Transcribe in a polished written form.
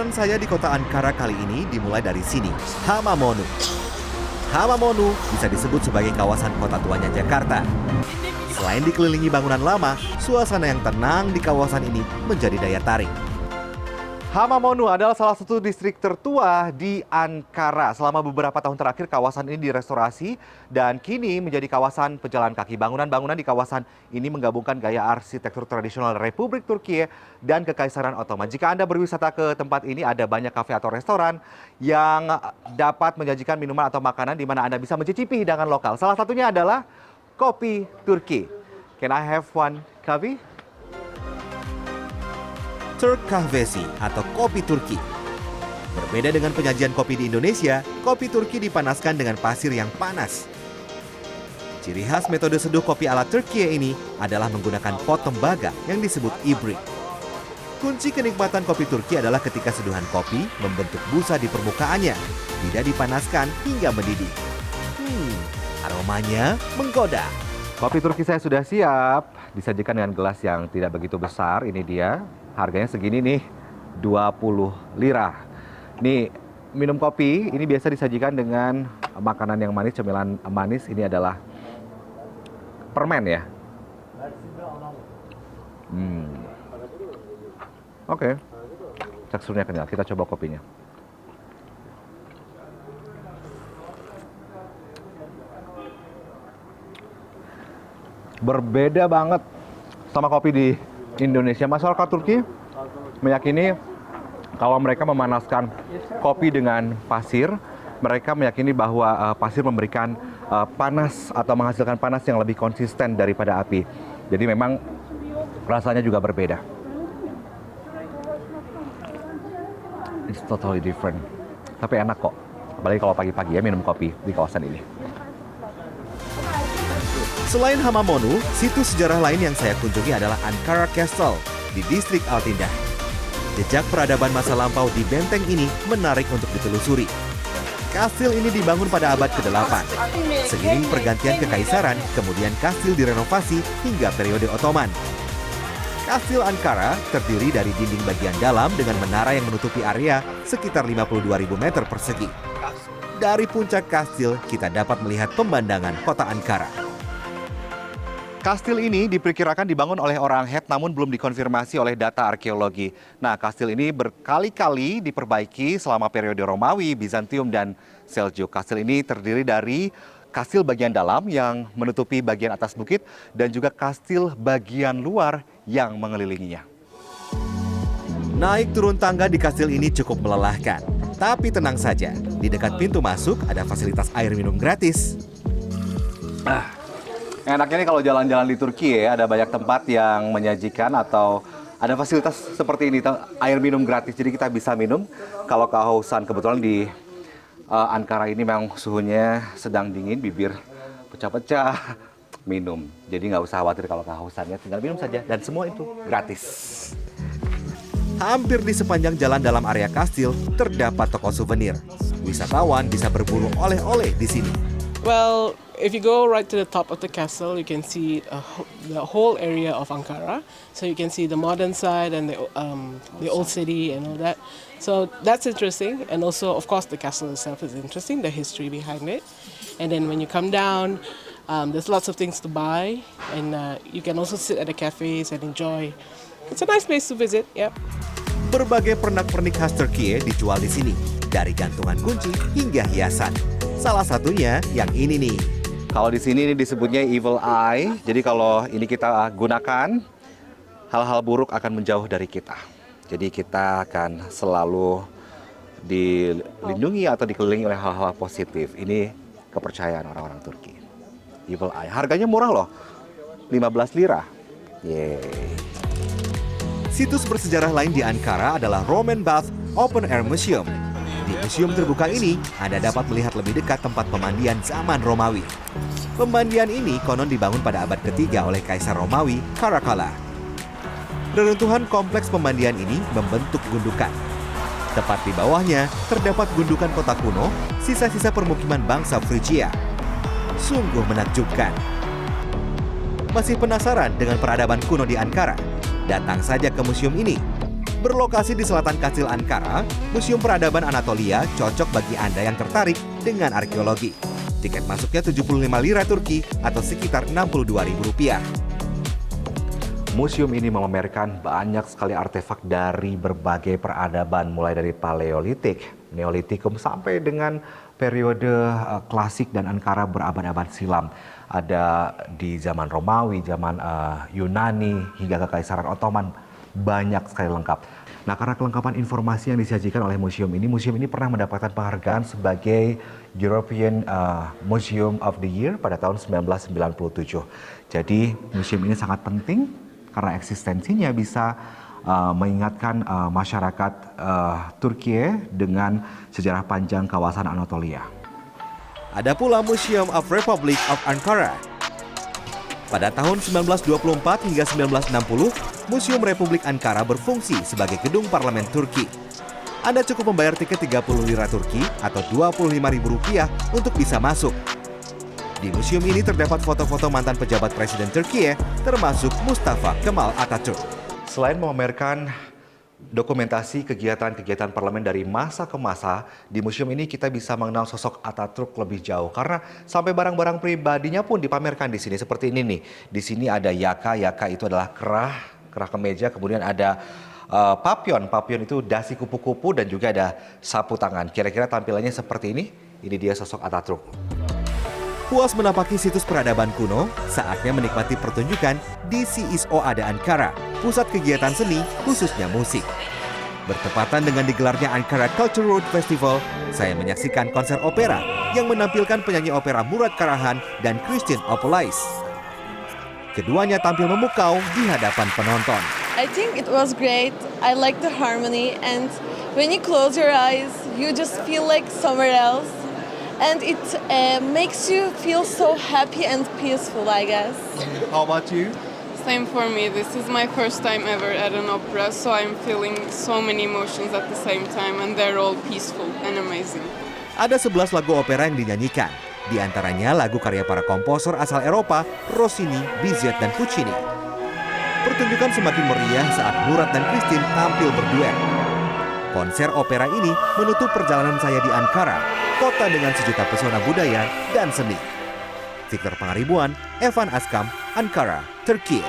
Perjalanan saya di kota Ankara kali ini dimulai dari sini, Hamamonu. Hamamonu bisa disebut sebagai kawasan kota tuanya Jakarta. Selain dikelilingi bangunan lama, suasana yang tenang di kawasan ini menjadi daya tarik. Hamamonu adalah salah satu distrik tertua di Ankara. Selama beberapa tahun terakhir kawasan ini direstorasi dan kini menjadi kawasan pejalan kaki. Bangunan-bangunan di kawasan ini menggabungkan gaya arsitektur tradisional Republik Turki dan Kekaisaran Ottoman. Jika Anda berwisata ke tempat ini, ada banyak kafe atau restoran yang dapat menyajikan minuman atau makanan di mana Anda bisa mencicipi hidangan lokal. Salah satunya adalah kopi Turki. Can I have one coffee? Turk Kahvesi atau kopi Turki. Berbeda dengan penyajian kopi di Indonesia, kopi Turki dipanaskan dengan pasir yang panas. Ciri khas metode seduh kopi ala Turkiye ini adalah menggunakan pot tembaga yang disebut ibrik. Kunci kenikmatan kopi Turki adalah ketika seduhan kopi membentuk busa di permukaannya, tidak dipanaskan hingga mendidih. Aromanya menggoda. Kopi Turki saya sudah siap, disajikan dengan gelas yang tidak begitu besar. Ini dia. Harganya segini nih, 20 lira. Nih, minum kopi ini biasa disajikan dengan makanan yang manis, cemilan manis. Ini adalah permen ya. Oke. Teksturnya kenyal. Kita coba kopinya. Berbeda banget sama kopi di Indonesia. Masyarakat Turki meyakini kalau mereka memanaskan kopi dengan pasir, mereka meyakini bahwa pasir memberikan panas atau menghasilkan panas yang lebih konsisten daripada api. Jadi memang rasanya juga berbeda. It's totally different. Tapi enak kok. Apalagi kalau pagi-pagi ya minum kopi di kawasan ini. Selain Hamamonu, situs sejarah lain yang saya kunjungi adalah Ankara Castle di distrik Altındaş. Jejak peradaban masa lampau di benteng ini menarik untuk ditelusuri. Kastil ini dibangun pada abad ke-8. Seiring pergantian kekaisaran, kemudian kastil direnovasi hingga periode Ottoman. Kastil Ankara terdiri dari dinding bagian dalam dengan menara yang menutupi area sekitar 52.000 meter persegi. Dari puncak kastil, kita dapat melihat pemandangan kota Ankara. Kastil ini diperkirakan dibangun oleh orang Het namun belum dikonfirmasi oleh data arkeologi. Nah, kastil ini berkali-kali diperbaiki selama periode Romawi, Bizantium, dan Seljuk. Kastil ini terdiri dari kastil bagian dalam yang menutupi bagian atas bukit dan juga kastil bagian luar yang mengelilinginya. Naik turun tangga di kastil ini cukup melelahkan. Tapi tenang saja, di dekat pintu masuk ada fasilitas air minum gratis. Enaknya nih kalau jalan-jalan di Turki ya, ada banyak tempat yang menyajikan atau ada fasilitas seperti ini, air minum gratis. Jadi kita bisa minum kalau kehausan. Kebetulan di Ankara ini memang suhunya sedang dingin, bibir pecah-pecah, minum. Jadi nggak usah khawatir kalau kehausannya, tinggal minum saja. Dan semua itu gratis. Hampir di sepanjang jalan dalam area kastil terdapat toko souvenir. Wisatawan bisa berburu oleh-oleh di sini. Well, if you go right to the top of the castle, you can see the whole area of Ankara. So you can see the modern side and the old city and all that. So that's interesting. And also, of course, the castle itself is interesting, the history behind it. And then when you come down, there's lots of things to buy. And you can also sit at the cafes and enjoy. It's a nice place to visit, yep. Berbagai pernak-pernik khas Turki dijual di sini. Dari gantungan kunci hingga hiasan. Salah satunya yang ini nih. Kalau di sini ini disebutnya Evil Eye. Jadi kalau ini kita gunakan, hal-hal buruk akan menjauh dari kita. Jadi kita akan selalu dilindungi atau dikelilingi oleh hal-hal positif. Ini kepercayaan orang-orang Turki. Evil Eye. Harganya murah loh. 15 lira. Yeay. Situs bersejarah lain di Ankara adalah Roman Bath Open Air Museum. Di museum terbuka ini, Anda dapat melihat lebih dekat tempat pemandian zaman Romawi. Pemandian ini konon dibangun pada abad ketiga oleh Kaisar Romawi, Caracalla. Reruntuhan kompleks pemandian ini membentuk gundukan. Tepat di bawahnya, terdapat gundukan kota kuno, sisa-sisa permukiman bangsa Frigia. Sungguh menakjubkan. Masih penasaran dengan peradaban kuno di Ankara? Datang saja ke museum ini. Berlokasi di selatan Kastil Ankara, Museum Peradaban Anatolia cocok bagi Anda yang tertarik dengan arkeologi. Tiket masuknya 75 lira Turki atau sekitar Rp62.000. Museum ini memamerkan banyak sekali artefak dari berbagai peradaban, mulai dari Paleolitik, Neolitikum sampai dengan periode klasik dan Ankara berabad-abad silam. Ada di zaman Romawi, zaman Yunani, hingga Kekaisaran Ottoman. Banyak sekali lengkap. Nah, karena kelengkapan informasi yang disajikan oleh museum ini pernah mendapatkan penghargaan sebagai European Museum of the Year pada tahun 1997. Jadi, museum ini sangat penting karena eksistensinya bisa mengingatkan masyarakat Turki dengan sejarah panjang kawasan Anatolia. Ada pula Museum of Republic of Ankara. Pada tahun 1924 hingga 1960, Museum Republik Ankara berfungsi sebagai gedung parlemen Turki. Anda cukup membayar tiket 30 lira Turki atau Rp25.000 untuk bisa masuk. Di museum ini terdapat foto-foto mantan pejabat Presiden Turki, termasuk Mustafa Kemal Atatürk. Selain memamerkan dokumentasi kegiatan-kegiatan parlemen dari masa ke masa, di museum ini kita bisa mengenal sosok Atatürk lebih jauh karena sampai barang-barang pribadinya pun dipamerkan di sini seperti ini nih. Di sini ada yaka itu adalah kerah kemeja, kemudian ada papion itu dasi kupu-kupu dan juga ada sapu tangan. Kira-kira tampilannya seperti ini dia sosok Atatürk. Puas menapaki situs peradaban kuno, saatnya menikmati pertunjukan di CSOAD Ankara, pusat kegiatan seni khususnya musik. Bertepatan dengan digelarnya Ankara Culture Road Festival, saya menyaksikan konser opera yang menampilkan penyanyi opera Murat Karahan dan Christine Opolais. Keduanya tampil memukau di hadapan penonton. I think it was great. I like the harmony, and when you close your eyes, you just feel like somewhere else. And it makes you feel so happy and peaceful, I guess. How about you? Same for me. This is my first time ever at an opera, so I'm feeling so many emotions at the same time, and they're all peaceful and amazing. Ada 11 lagu opera yang dinyanyikan. Di antaranya lagu karya para komposer asal Eropa, Rossini, Bizet, dan Puccini. Pertunjukan semakin meriah saat Murat dan Christine tampil berduet. Konser opera ini menutup perjalanan saya di Ankara, kota dengan sejuta pesona budaya dan seni. Victor Pangaribuan, Evan Askam, Ankara, Turki.